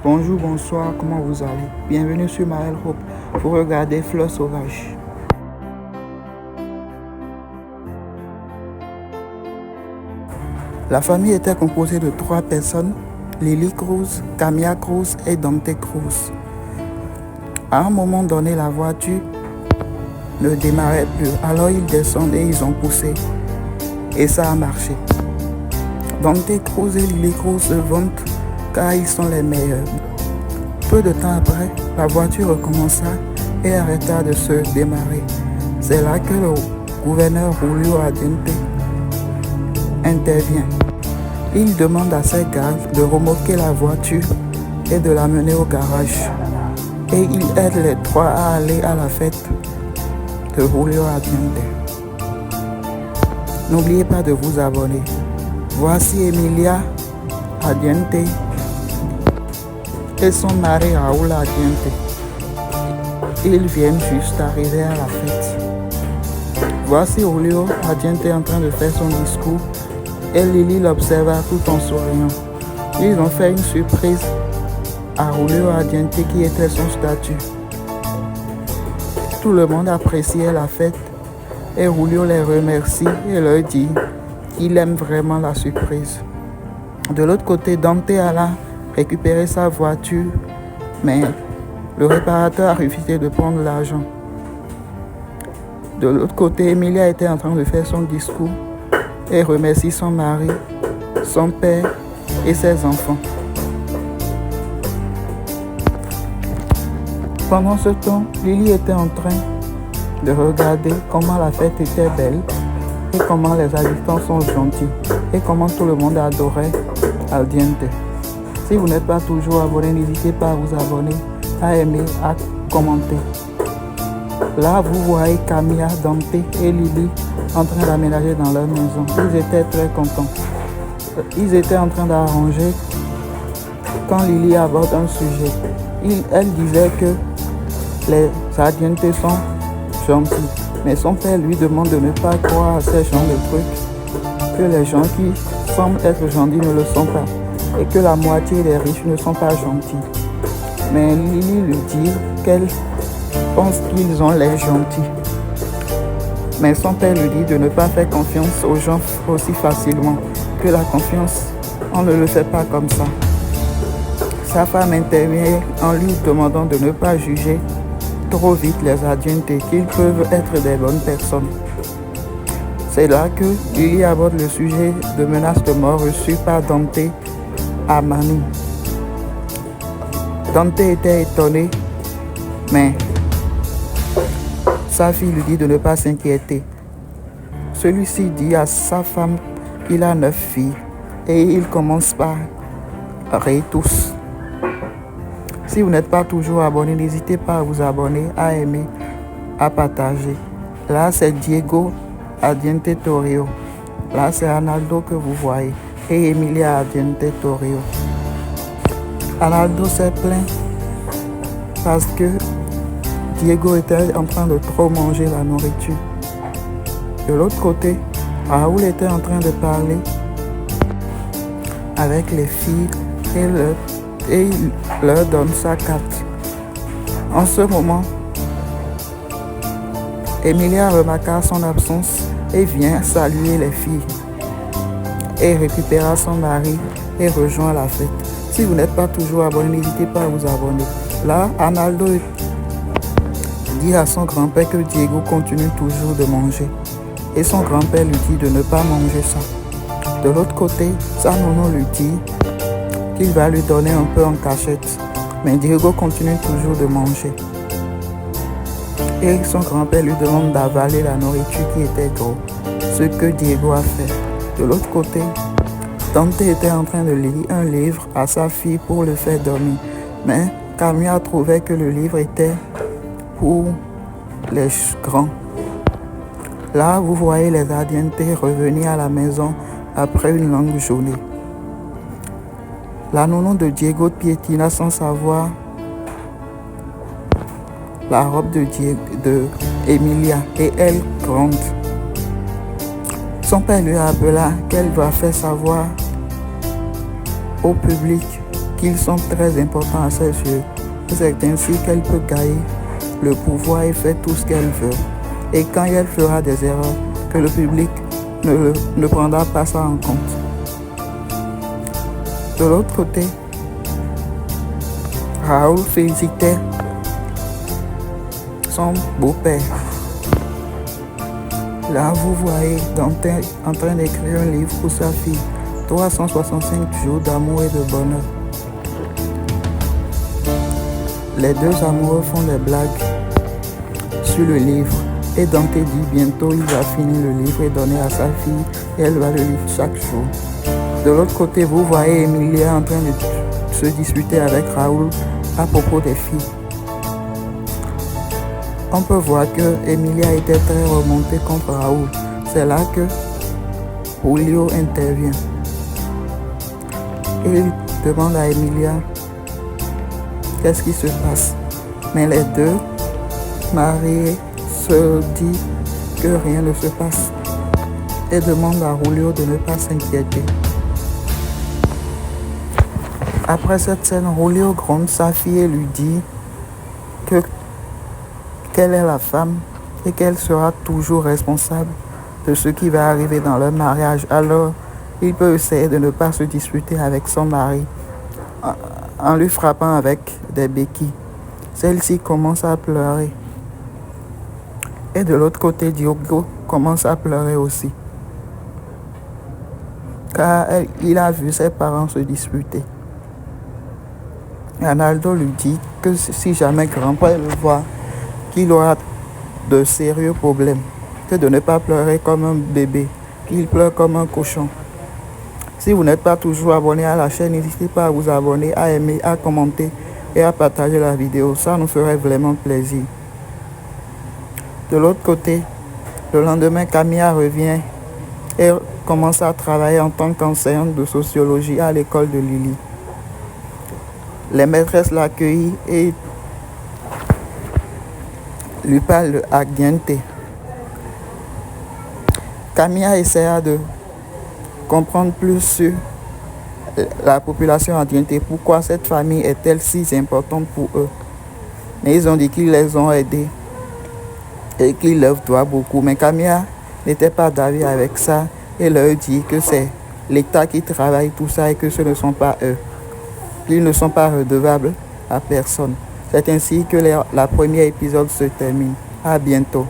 Bonjour, bonsoir, comment vous allez? Bienvenue sur Maël Hope pour regarder Fleurs sauvages. La famille était composée de 3 personnes, Lily Cruz, Camilla Cruz et Dante Cruz. À un moment donné, la voiture ne démarrait plus, alors ils descendent et ils ont poussé. Et ça a marché. Dante Cruz et Lily Cruz se vantent car ils sont les meilleurs. Peu de temps après, la voiture recommença et arrêta de se démarrer. C'est là que le gouverneur Julio Ardiente intervient. Il demande à ses gardes de remorquer la voiture et de la mener au garage. Et il aide les 3 à aller à la fête de Julio Ardiente. N'oubliez pas de vous abonner. Voici Emilia Ardiente et son mari Raúl Ardiente. Ils viennent juste d'arriver à la fête. Voici Julio Ardiente en train de faire son discours et Lily l'observa tout en souriant. Ils ont fait une surprise à Julio Ardiente qui était son statut. Tout le monde appréciait la fête et Julio les remercie et leur dit qu'il aime vraiment la surprise. De l'autre côté, Dante alla récupérer sa voiture, mais le réparateur a refusé de prendre l'argent. De l'autre côté, Emilia était en train de faire son discours et remercie son mari, son père et ses enfants. Pendant ce temps, Lily était en train de regarder comment la fête était belle et comment les habitants sont gentils et comment tout le monde adorait Ardiente. Si vous n'êtes pas toujours abonné, n'hésitez pas à vous abonner, à aimer, à commenter. Là, vous voyez Camilla, Dante et Lily en train d'aménager dans leur maison. Ils étaient très contents. Ils étaient en train d'arranger quand Lily aborde un sujet. Elle disait que les Ardiente sont gentils. Mais son père lui demande de ne pas croire à ces genres de trucs, que les gens qui semblent être gentils ne le sont pas, et que la moitié des riches ne sont pas gentils. Mais Lily lui dit qu'elle pense qu'ils ont l'air gentils. Mais son père lui dit de ne pas faire confiance aux gens aussi facilement, que la confiance, on ne le fait pas comme ça. Sa femme intervient en lui demandant de ne pas juger trop vite les Ardiente, qu'ils peuvent être des bonnes personnes. C'est là que Lily aborde le sujet de menaces de mort reçues par Dante à Manu. Dante était étonné, mais sa fille lui dit de ne pas s'inquiéter. Celui-ci dit à sa femme qu'il a 9 filles et il commence par rire tous. Si vous n'êtes pas toujours abonné, n'hésitez pas à vous abonner, à aimer, à partager. Là, c'est Diego Ardiente Torrio. Là, c'est Arnaldo que vous voyez et Emilia Ardiente Torrio. Arnaldo s'est plaint parce que Diego était en train de trop manger la nourriture. De l'autre côté, Raúl était en train de parler avec les filles et il leur donne sa carte. En ce moment, Emilia remarqua son absence et vient saluer les filles et récupéra son mari et rejoint la fête. Si vous n'êtes pas toujours abonné, n'hésitez pas à vous abonner. Là, Arnaldo dit à son grand-père que Diego continue toujours de manger et son grand-père lui dit de ne pas manger ça. De l'autre côté, sa maman lui dit qu'il va lui donner un peu en cachette, mais Diego continue toujours de manger. Et son grand-père lui demande d'avaler la nourriture qui était gros, ce que Diego a fait. De l'autre côté, Dante était en train de lire un livre à sa fille pour le faire dormir, mais Camilla trouvait que le livre était pour les grands. Là, vous voyez les Ardiente revenir à la maison après une longue journée. La nounou de Diego piétina sans savoir la robe de Emilia et elle gronde. Son père lui appela qu'elle va faire savoir au public qu'ils sont très importants à ses yeux. C'est ainsi qu'elle peut gagner le pouvoir et faire tout ce qu'elle veut. Et quand elle fera des erreurs, que le public ne prendra pas ça en compte. De l'autre côté, Raoul félicitait son beau-père. Là, vous voyez Dante en train d'écrire un livre pour sa fille. 365 jours d'amour et de bonheur. Les deux amoureux font des blagues sur le livre. Et Dante dit bientôt il va finir le livre et donner à sa fille et elle va le lire chaque jour. De l'autre côté, vous voyez Emilia en train de se disputer avec Raoul à propos des filles. On peut voir que Emilia était très remontée contre Raoul. C'est là que Julio intervient. Et il demande à Emilia qu'est-ce qui se passe. Mais les deux mariés se disent que rien ne se passe et demandent à Julio de ne pas s'inquiéter. Après cette scène, Julio gronde sa fille et lui dit qu'elle est la femme et qu'elle sera toujours responsable de ce qui va arriver dans leur mariage. Alors, il peut essayer de ne pas se disputer avec son mari en lui frappant avec des béquilles. Celle-ci commence à pleurer. Et de l'autre côté, Diogo commence à pleurer aussi. Car il a vu ses parents se disputer. Arnaldo lui dit que si jamais grand-père le voit, qu'il aura de sérieux problèmes, que de ne pas pleurer comme un bébé, qu'il pleure comme un cochon. Si vous n'êtes pas toujours abonné à la chaîne, n'hésitez pas à vous abonner, à aimer, à commenter et à partager la vidéo. Ça nous ferait vraiment plaisir. De l'autre côté, le lendemain, Camilla revient et commence à travailler en tant qu'enseignante de sociologie à l'école de Lily. Les maîtresses l'accueillent et lui parlent de Ardiente. Camilla essaiera de comprendre plus sur la population ardiente, pourquoi cette famille est-elle si importante pour eux. Mais ils ont dit qu'ils les ont aidés et qu'ils leur doivent beaucoup. Mais Camilla n'était pas d'avis avec ça et leur dit que c'est l'État qui travaille tout ça et que ce ne sont pas eux. Ils ne sont pas redevables à personne. C'est ainsi que la première épisode se termine. À bientôt.